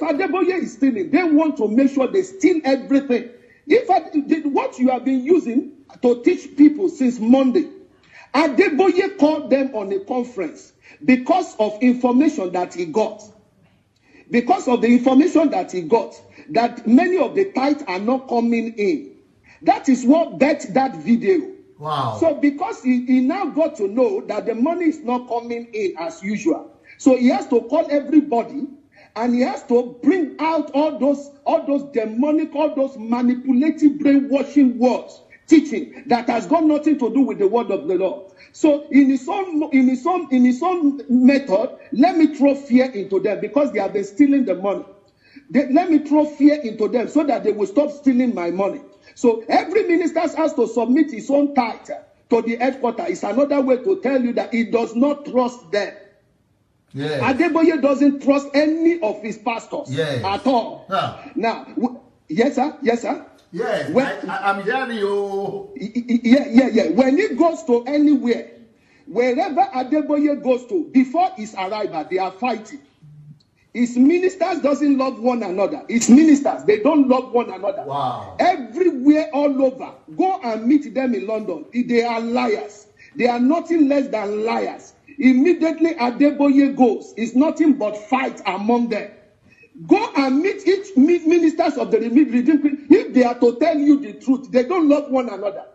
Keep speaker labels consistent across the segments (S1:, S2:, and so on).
S1: Adeboye is stealing, they want to make sure they steal everything. What you have been using to teach people since Monday, Adeboye called them on a conference because of information that he got. Because of the information that he got, that many of the tithes are not coming in. That is what bet that video.
S2: Wow.
S1: So because he now got to know that the money is not coming in as usual, so he has to call everybody and he has to bring out all those demonic, all those manipulative, brainwashing words, teaching that has got nothing to do with the word of the Lord. So in his own method, let me throw fear into them because they have been stealing the money. Let me throw fear into them so that they will stop stealing my money. So every minister has to submit his own tithe to the headquarters. It's another way to tell you that he does not trust them.
S2: Yes.
S1: Adeboye doesn't trust any of his pastors at all.
S2: Huh.
S1: Now, yes, sir. Yes, sir.
S2: Yes, I'm hearing you.
S1: Yeah. When he goes to anywhere, wherever Adeboye goes to, before his arrival, they are fighting. His ministers doesn't love one another. His ministers, they don't love one another.
S2: Wow.
S1: Everywhere, all over. Go and meet them in London. They are liars. They are nothing less than liars. Immediately Adeboye goes, it's nothing but fight among them. Go and meet each ministers of the redeemed. If they are to tell you the truth, they don't love one another.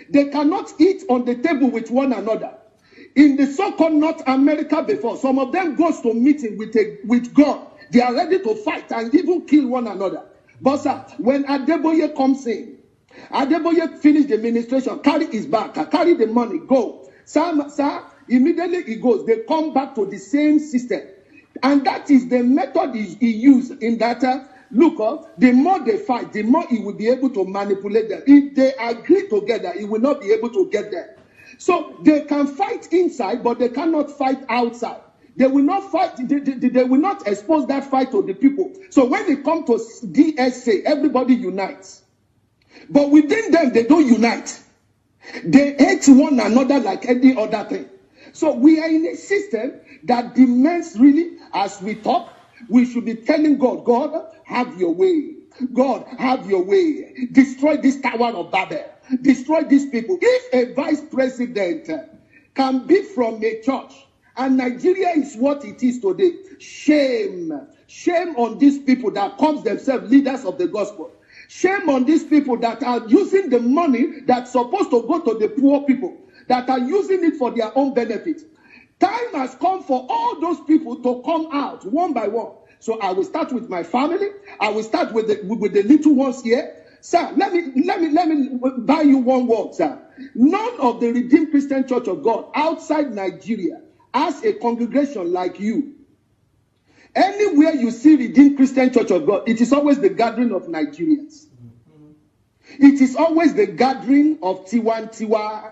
S1: They cannot eat on the table with one another. In the so-called North America before, some of them goes to meeting with God. They are ready to fight and even kill one another. But sir, when Adeboye comes in, Adeboye finish the administration, carry his bag, carry the money, go. Sir, immediately he goes. They come back to the same system. And that is the method he used in that. Look, the more they fight, the more he will be able to manipulate them. If they agree together, he will not be able to get them. So they can fight inside, but they cannot fight outside. They will not fight. They will not expose that fight to the people. So when they come to DSA, everybody unites. But within them, they don't unite. They hate one another like any other thing. So we are in a system that demands really, as we talk, we should be telling God, God, have your way. God, have your way. Destroy this Tower of Babel. Destroy these people. If a vice president can be from a church, and Nigeria is what it is today, shame on these people that call themselves leaders of the gospel. Shame on these people that are using the money that's supposed to go to the poor people, that are using it for their own benefit. Time has come for all those people to come out one by one. So I will start with my family. I will start with the little ones here. Sir, let me buy you one word, sir. None of the Redeemed Christian Church of God outside Nigeria has a congregation like you. Anywhere you see Redeemed Christian Church of God, it is always the gathering of Nigerians. It is always the gathering of Tiwantiwa.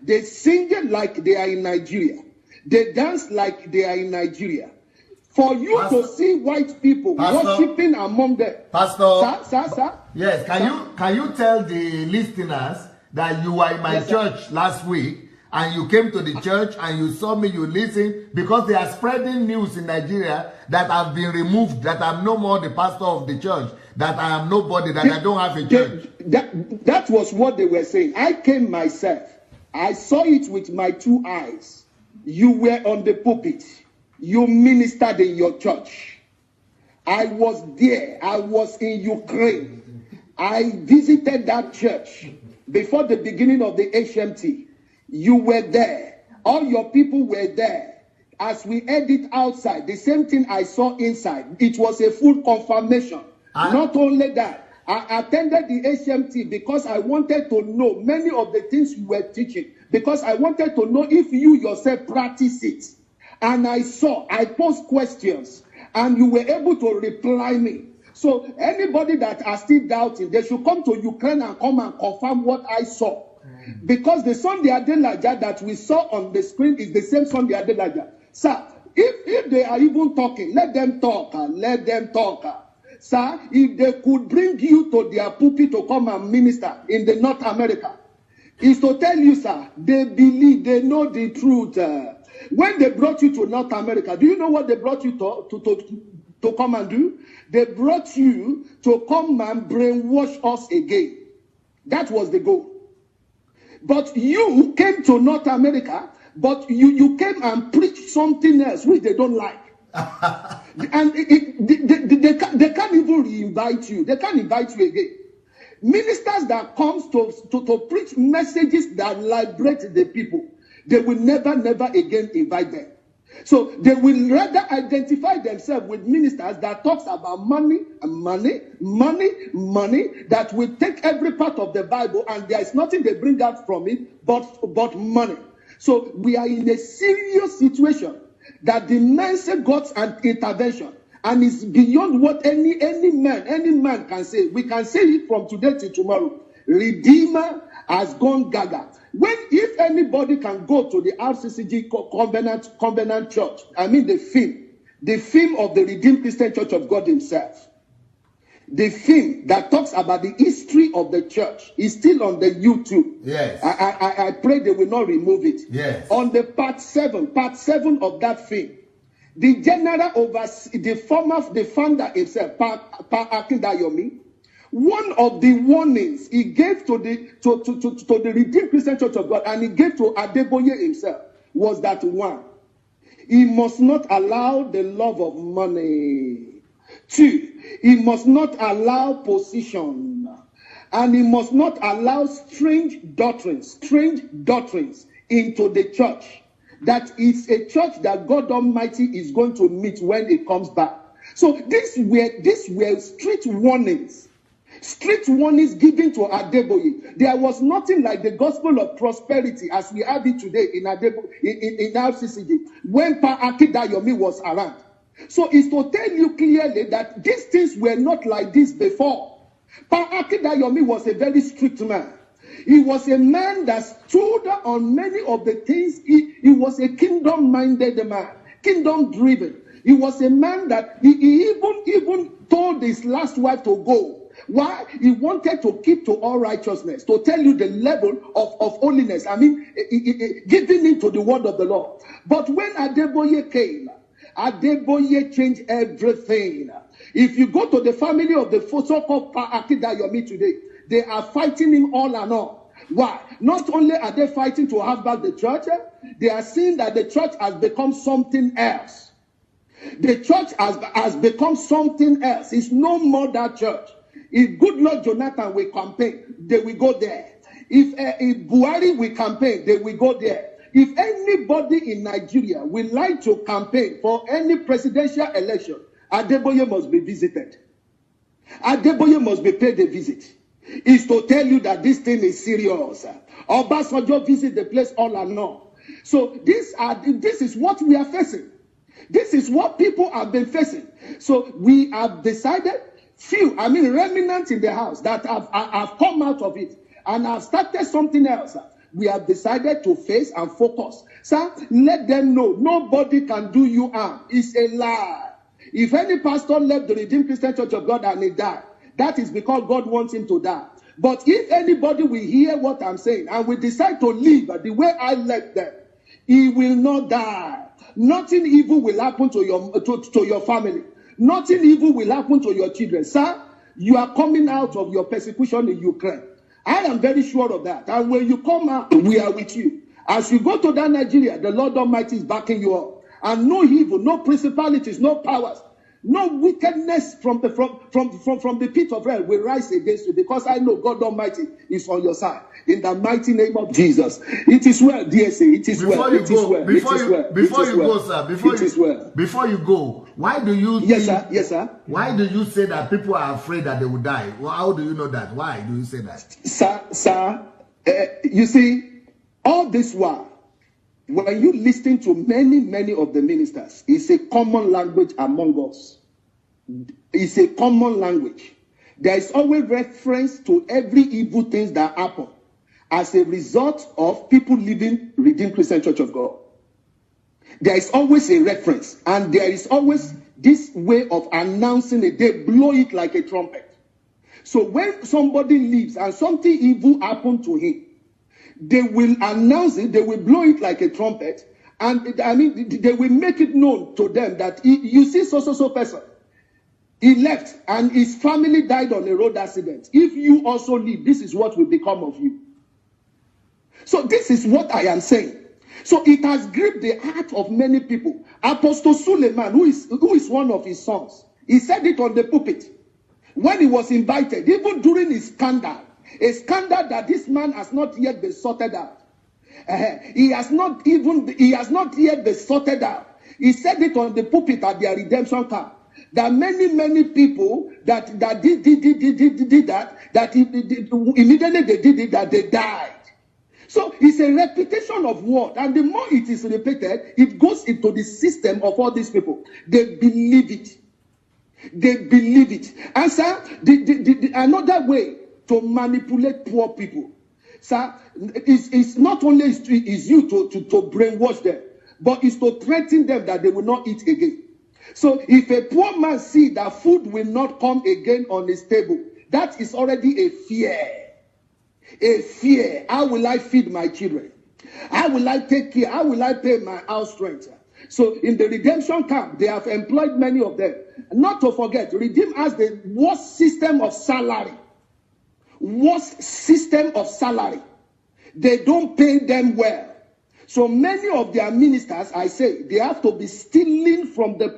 S1: They sing like they are in Nigeria. They dance like they are in Nigeria. For you to see white people worshiping among them.
S2: Pastor.
S1: Sir.
S2: Yes, can you tell the listeners that you were in my church last week and you came to the church and you saw me, you listened, because they are spreading news in Nigeria that I've been removed, that I'm no more the pastor of the church, that I am nobody, that I don't have a church.
S1: That was what they were saying. I came myself. I saw it with my two eyes. You were on the pulpit. You ministered in your church. I was there. I was in Ukraine. I visited that church before the beginning of the HMT. You were there. All your people were there. As we heard it outside, the same thing I saw inside. It was a full confirmation. Not only that, I attended the HMT because I wanted to know many of the things you were teaching. Because I wanted to know if you yourself practice it. And I posed questions, and you were able to reply me. So anybody that are still doubting, they should come to Ukraine and come and confirm what I saw. Because the Sunday Adelaja that we saw on the screen is the same Sunday Adelaja. Sir, if they are even talking, let them talk. Let them talk. Sir, if they could bring you to their pulpit to come and minister in the North America, is to tell you, sir, they believe, they know the truth. When they brought you to North America, do you know what they brought you to to come and do? They brought you to come and brainwash us again. That was the goal. But you came to North America, but you came and preached something else which they don't like. And they can't even re-invite you. They can't invite you again. Ministers that comes to preach messages that liberate the people, they will never again invite them. So they will rather identify themselves with ministers that talks about money, that will take every part of the Bible and there is nothing they bring out from it but money. So we are in a serious situation that demands God's intervention, and it's beyond what any man can say. We can say it from today to tomorrow. Redeemer has gone gaga. If anybody can go to the RCCG Covenant Church, I mean the film of the Redeemed Christian Church of God Himself, the film that talks about the history of the church is still on the YouTube.
S2: Yes.
S1: I pray they will not remove it.
S2: Yes.
S1: On the part 7 of that film, the general the founder himself, Pa Akindayomi, one of the warnings he gave to the Redeemed Christian Church of God, and he gave to Adeboye himself, was that one, he must not allow the love of money. 2, he must not allow position, and he must not allow strange doctrines into the church. That is a church that God Almighty is going to meet when it comes back. So these were street warnings given to Adeboye. There was nothing like the gospel of prosperity as we have it today in RCCG when Pa Akindayomi was around. So it's to tell you clearly that these things were not like this before. Pa Akindayomi was a very strict man. He was a man that stood on many of the things. He was a kingdom-minded man, kingdom-driven. He was a man that he even told his last wife to go. Why? He wanted to keep to all righteousness, to tell you the level of holiness. I mean, giving into the word of the Lord. But when Adeboye came, Adeboye changed everything. If you go to the family of the so-called Pa Akindayomi today, they are fighting him all and all. Why? Not only are they fighting to have back the church, they are seeing that the church has become something else. The church has become something else. It's no more that church. If Goodluck Jonathan will campaign, they will go there. If Buhari will campaign, they will go there. If anybody in Nigeria will like to campaign for any presidential election, Adeboye must be visited. Adeboye must be paid a visit. Is to tell you that this thing is serious. Obasanjo visit the place all and all. So this is what we are facing. This is what people have been facing. So we have decided, remnants in the house that have come out of it and have started something else. We have decided to face and focus. Sir, let them know nobody can do you harm. It's a lie. If any pastor left the Redeemed Christian Church of God and he died, that is because God wants him to die. But if anybody will hear what I'm saying and will decide to live the way I left them, he will not die. Nothing evil will happen to your family. Nothing evil will happen to your children. Sir, you are coming out of your persecution in Ukraine. I am very sure of that. And when you come out, we are with you. As you go to that Nigeria, the Lord Almighty is backing you up. And no evil, no principalities, no powers, no wickedness from the pit of hell will rise against you, because I know God Almighty is on your side. In the mighty name of Jesus. It is well, DSA. It is well. It is well.
S2: Before you go, sir, before you go, why do you
S1: Yes, sir. Yes, sir.
S2: Why do you say that people are afraid that they will die? Well, how do you know that? Why do you say that?
S1: Sir, you see, all this while, when you listen to many of the ministers, it's a common language among us. It's a common language. There is always reference to every evil thing that happen as a result of people leaving Redeemed Christian Church of God. There is always a reference, and there is always this way of announcing it. They blow it like a trumpet. So when somebody leaves and something evil happened to him, they will announce it, they will blow it like a trumpet, and they will make it known to them that you see so person. He left and his family died on a road accident. If you also leave, this is what will become of you. So this is what I am saying. So it has gripped the heart of many people. Apostle Suleiman, who is one of his sons, he said it on the pulpit when he was invited, even during his scandal, a scandal that this man has not yet been sorted out. He has not yet been sorted out. He said it on the pulpit at their redemption camp. That many people that did that immediately they did it, that they died. So it's a repetition of what, and the more it is repeated, it goes into the system of all these people. They believe it. They believe it. And sir, another way to manipulate poor people, sir, is not only is you to brainwash them, but is to threaten them that they will not eat again. So if a poor man sees that food will not come again on his table, that is already a fear. A fear. How will I feed my children? How will I take care? How will I pay my house rent? So in the redemption camp, they have employed many of them. Not to forget, Redeem has the worst system of salary. Worst system of salary. They don't pay them well. So many of their ministers, I say, they have to be stealing from the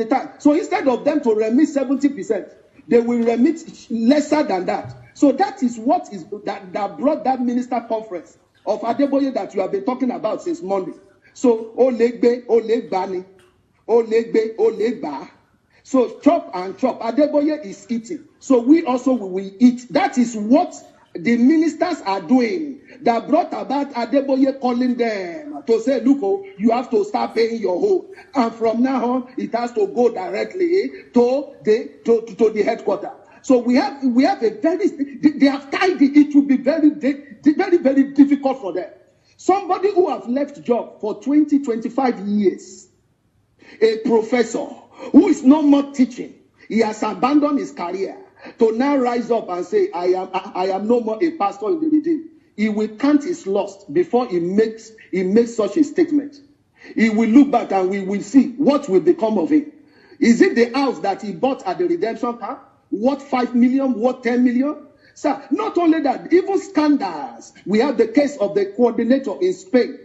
S1: time. So instead of them to remit 70%, they will remit lesser than that. So that is what is that brought that minister conference of Adeboye that you have been talking about since Monday. So Olegbe, Olegbani, Olegbe, Olegba. So chop and chop. Adeboye is eating. So we also will eat. That is what the ministers are doing. That brought about Adeboye calling them to say, look, you have to start paying your whole. And from now on, it has to go directly to the headquarters. So we have a they have tied it. It will be very, very difficult for them. Somebody who have left job for 20, 25 years, a professor who is no more teaching, he has abandoned his career to now rise up and say, I am no more a pastor in the Redeemed. He will count his loss before he makes such a statement. He will look back and we will see what will become of him. Is it the house that he bought at the redemption camp? What 5 million? What 10 million? Sir, not only that, even scandals. We have the case of the coordinator in Spain.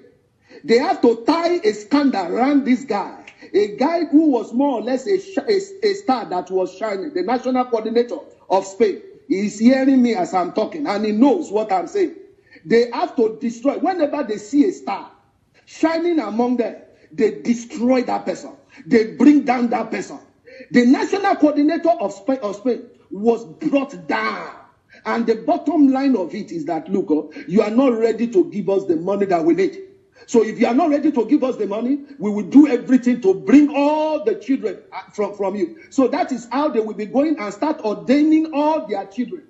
S1: They have to tie a scandal around this guy. A guy who was more or less a star that was shining. The national coordinator of Spain. He is hearing me as I'm talking and he knows what I'm saying. They have to destroy. Whenever they see a star shining among them, they destroy that person. They bring down that person. The national coordinator of Spain was brought down. And the bottom line of it is that, look, you are not ready to give us the money that we need. So if you are not ready to give us the money, we will do everything to bring all the children from you. So that is how they will be going and start ordaining all their children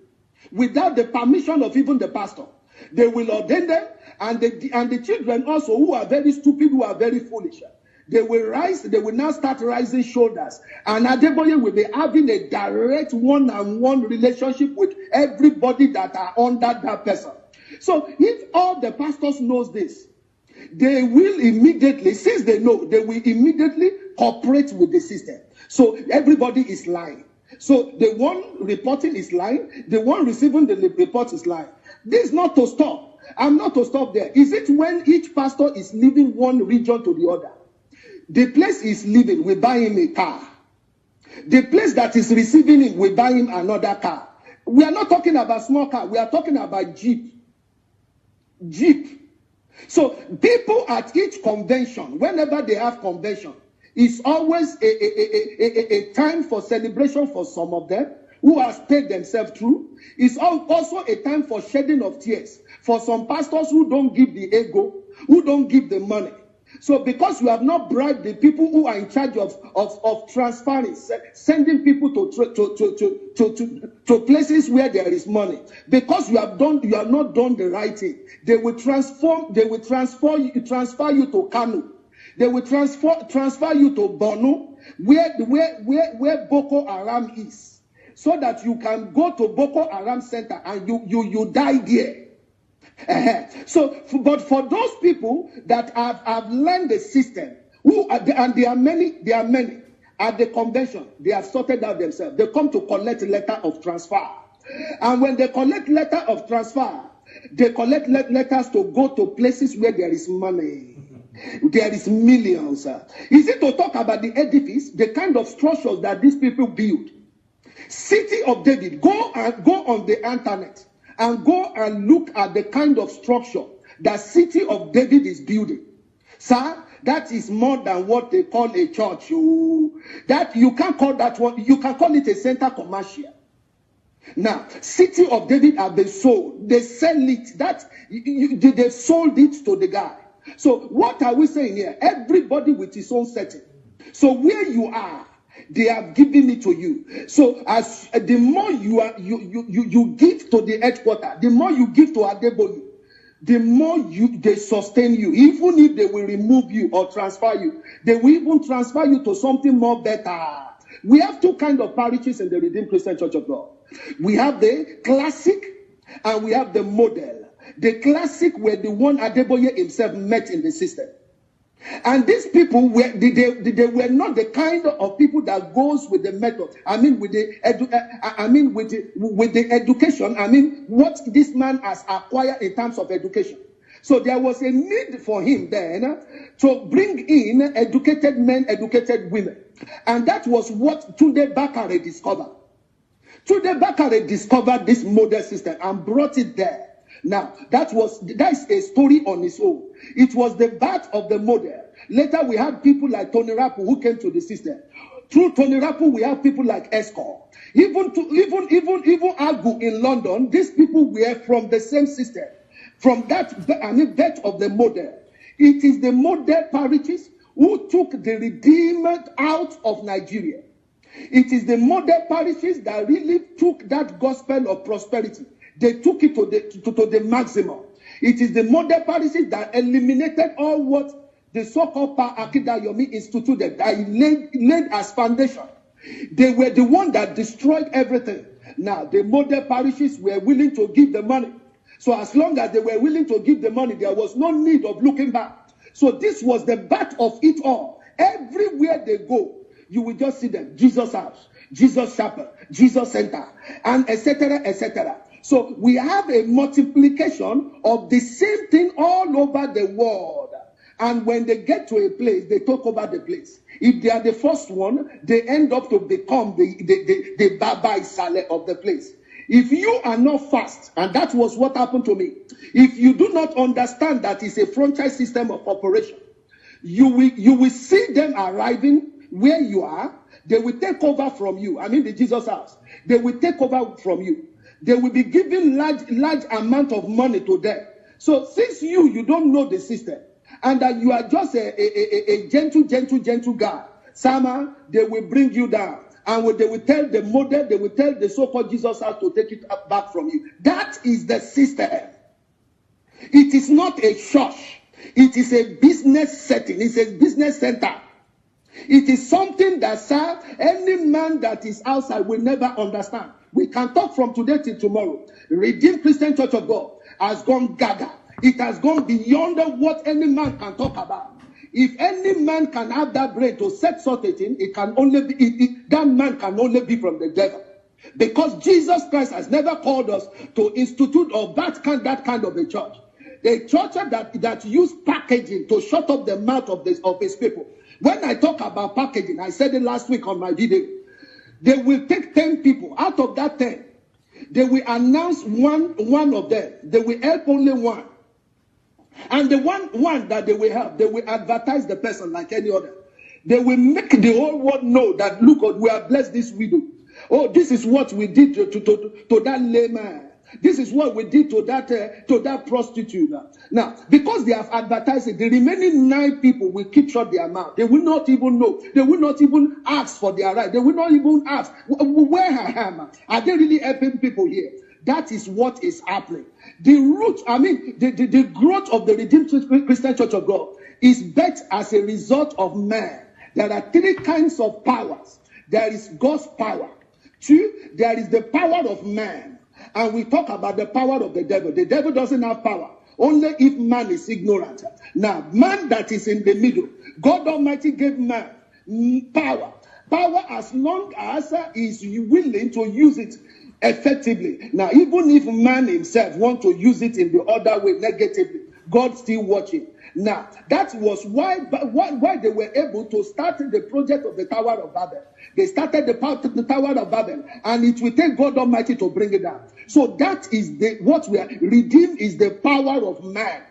S1: without the permission of even the pastor. They will ordain them, and the children also who are very stupid, who are very foolish, they will rise. They will now start rising shoulders, and Adeboye will be having a direct one-on-one relationship with everybody that are under that person. So if all the pastors knows this, they will immediately, since they know, they will immediately cooperate with the system. So everybody is lying. So the one reporting is lying. The one receiving the report is lying. This is not to stop. I'm not to stop there. Is it when each pastor is leaving one region to the other? The place is leaving, we buy him a car. The place that is receiving him, we buy him another car. We are not talking about small car. We are talking about Jeep. Jeep. So people at each convention, whenever they have convention, it's always a time for celebration for some of them who has paid themselves through. It's also a time for shedding of tears for some pastors who don't give the ego, who don't give the money. So because you have not bribed the people who are in charge of transferring, sending people to places where there is money, because you have not done the right thing, they will transfer you to Kano. They will transfer you to Borno, where Boko Haram is, so that you can go to Boko Haram center and you die there. So, but for those people that have learned the system, and there are many, at the convention, they have sorted out themselves. They come to collect letter of transfer. And when they collect letter of transfer, they collect letters to go to places where there is money. There is millions. Is it to talk about the edifice, the kind of structures that these people build? City of David, go on the internet and go and look at the kind of structure that City of David is building. Sir, that is more than what they call a church. That you can't call that one, you can call it a center commercial. Now, City of David have been sold. They sell it. They sold it to the guy. So what are we saying here? Everybody with his own setting. So where you are, they have given it to you. So as the more you give to the headquarters, the more you give to Adeboye, the more they sustain you. Even if they will remove you or transfer you, they will even transfer you to something more better. We have two kinds of parishes in the Redeemed Christian Church of God. We have the classic and we have the model. The classic were the one Adeboye himself met in the system. And these people were they were not the kind of people that goes with the method. I mean with the education. I mean what this man has acquired in terms of education. So there was a need for him then to bring in educated men, educated women. And that was what Tunde Bakare discovered. Tunde Bakare discovered this model system and brought it there. Now, that's a story on its own. It was the birth of the model. Later, we had people like Tony Rapu who came to the system. Through Tony Rapu, we have people like Escort. Even Agu in London, these people were from the same system. From that, birth of the model. It is the model parishes who took the redeemed out of Nigeria. It is the model parishes that really took that gospel of prosperity. They took it to the maximum. It is the model parishes that eliminated all what the so-called Akidayomi instituted that laid as foundation. They were the one that destroyed everything. Now, the model parishes were willing to give the money. So as long as they were willing to give the money, there was no need of looking back. So this was the birth of it all. Everywhere they go, you will just see them. Jesus House, Jesus Chapel, Jesus Center, and etc., etc. So we have a multiplication of the same thing all over the world. And when they get to a place, they talk over the place. If they are the first one, they end up to become the Baba Isale of the place. If you are not fast, and that was what happened to me, if you do not understand that it's a franchise system of operation, you will see them arriving where you are. They will take over from you. I mean the Jesus House. They will take over from you. They will be giving large amount of money to them. So since you don't know the system, and that you are just a gentle guy, Sama, they will bring you down. And they will tell the model, they will tell the so-called Jesus House to take it back from you. That is the system. It is not a church. It is a business setting. It's a business center. It is something that, sir, any man that is outside will never understand. We can talk from today till tomorrow. Redeemed Christian Church of God has gone gaga. It has gone beyond what any man can talk about. If any man can have that brain to set such a thing, it can only be that man can only be from the devil. Because Jesus Christ has never called us to institute or that kind of a church. A church that use packaging to shut up the mouth of his people. When I talk about packaging, I said it last week on my video. They will take 10 people. Out of that 10, they will announce one of them. They will help only one. And the one that they will help, they will advertise the person like any other. They will make the whole world know that, look, we have blessed this widow. Oh, this is what we did to that layman. This is what we did to that prostitute. Now, because they have advertised it, the remaining 9 people will keep shut their mouth. They will not even know. They will not even ask for their right. They will not even ask, where I am. Are they really helping people here? That is what is happening. The root, the growth of the Redeemed Christian Church of God is built as a result of man. There are 3 kinds of powers. There is God's power. 2, there is the power of man. And we talk about the power of the devil. The devil doesn't have power. Only if man is ignorant. Now, man that is in the middle, God Almighty gave man power. Power as long as is willing to use it effectively. Now, even if man himself want to use it in the other way negatively, God's still watching. Now, that was why they were able to start the project of the Tower of Babel. They started the Tower of Babel, and it will take God Almighty to bring it down. So that is what we are redeemed is the power of man.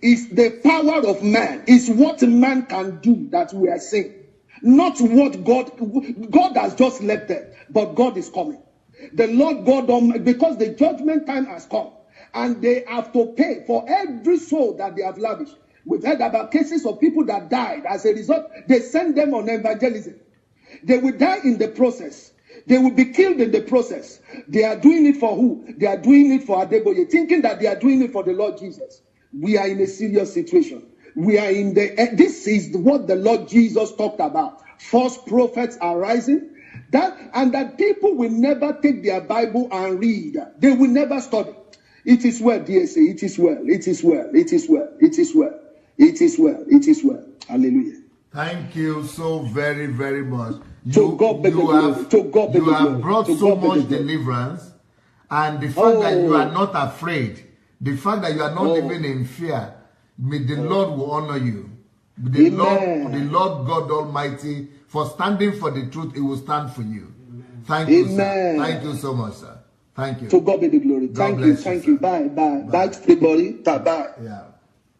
S1: Is the power of man. Is what man can do that we are saying. Not what God has just left them, but God is coming. The Lord God Almighty, because the judgment time has come. And they have to pay for every soul that they have lavished. We've heard about cases of people that died. As a result, they send them on evangelism. They will die in the process. They will be killed in the process. They are doing it for who? They are doing it for Adeboye, thinking that they are doing it for the Lord Jesus. We are in a serious situation. We are in this is what the Lord Jesus talked about. False prophets are rising. That people will never take their Bible and read. They will never study. It is well, DSA. It is well. It is well. It is well. It is well. It is well. It is well. Hallelujah.
S2: Thank you so very, very much.
S1: You
S2: have brought so much deliverance, and the fact that you are not afraid, the fact that you are not living in fear, may the Lord will honor you. The Lord God Almighty, for standing for the truth, He will stand for you. Thank you, sir. Thank you so much, sir. Thank you.
S1: To God be the glory. Thank you. Thank you. Bye. Bye. Bye, everybody. Bye.
S2: Yeah.